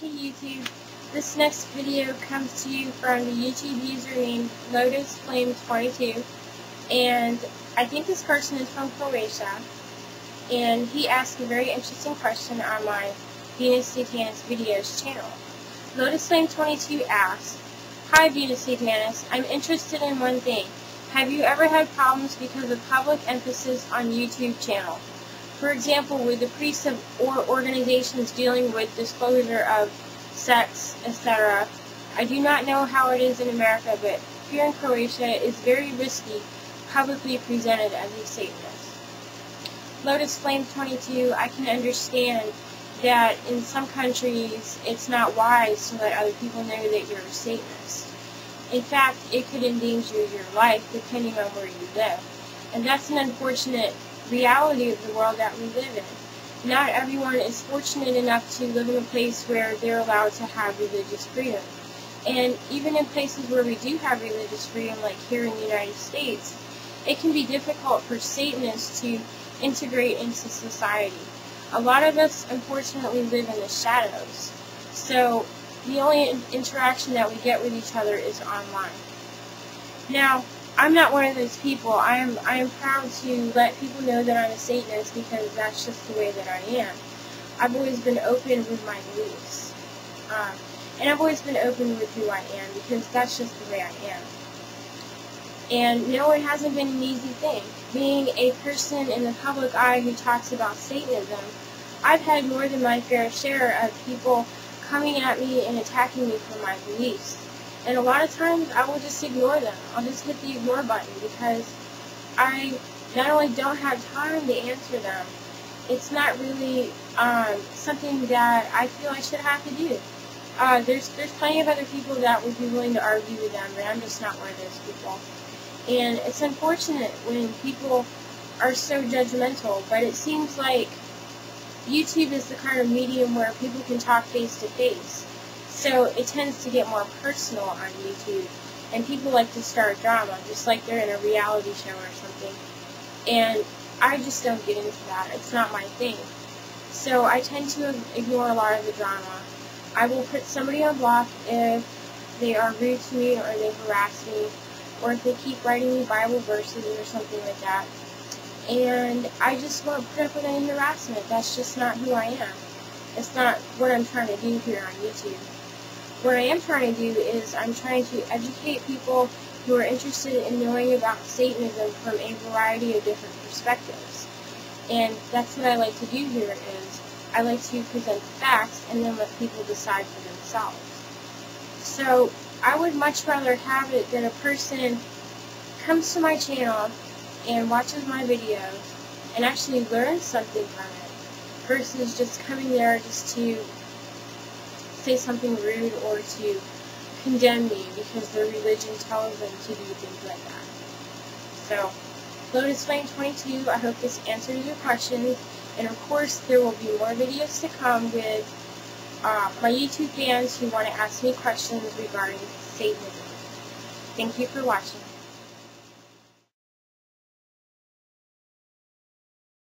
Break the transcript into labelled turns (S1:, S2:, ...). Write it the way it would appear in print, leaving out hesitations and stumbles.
S1: Hey YouTube, this next video comes to you from the YouTube username LotusFlame22, and I think this person is from Croatia, and he asked a very interesting question on my VenusSatanasVideos channel. LotusFlame22 asks, "Hi VenusSatanas, I'm interested in one thing. Have you ever had problems because of public emphasis on YouTube channel? For example, with the priests or organizations dealing with disclosure of sects, etc. I do not know how it is in America, but here in Croatia it is very risky publicly presented as a Satanist." LotusFlame22, I can understand that in some countries it's not wise to let other people know that you're a Satanist. In fact, it could endanger your life depending on where you live. And that's an unfortunate reality of the world that we live in. Not everyone is fortunate enough to live in a place where they're allowed to have religious freedom. And even in places where we do have religious freedom, like here in the United States, it can be difficult for Satanists to integrate into society. A lot of us, unfortunately, live in the shadows. So the only interaction that we get with each other is online. Now, I'm not one of those people. I am proud to let people know that I'm a Satanist because that's just the way that I am. I've always been open with my beliefs. And I've always been open with who I am because that's just the way I am. And no, it hasn't been an easy thing. Being a person in the public eye who talks about Satanism, I've had more than my fair share of people coming at me and attacking me for my beliefs. And a lot of times I will just ignore them. I'll just hit the ignore button because I not only don't have time to answer them, it's not really something that I feel I should have to do. There's plenty of other people that would be willing to argue with them, but I'm just not one of those people. And it's unfortunate when people are so judgmental, but it seems like YouTube is the kind of medium where people can talk face to face. So it tends to get more personal on YouTube, and people like to start drama, just like they're in a reality show or something. And I just don't get into that. It's not my thing. So I tend to ignore a lot of the drama. I will put somebody on block if they are rude to me or they harass me, or if they keep writing me Bible verses or something like that. And I just won't put up with any harassment. That's just not who I am. It's not what I'm trying to do here on YouTube. What I am trying to do is I'm trying to educate people who are interested in knowing about Satanism from a variety of different perspectives. And that's what I like to do here is I like to present facts and then let people decide for themselves. So I would much rather have it that a person comes to my channel and watches my videos and actually learns something from it versus just coming there just to say something rude or to condemn me because their religion tells them to do things like that. So, LotusFlame22, I hope this answers your questions, and of course there will be more videos to come with my YouTube fans who want to ask me questions regarding Satanism. Thank you for watching.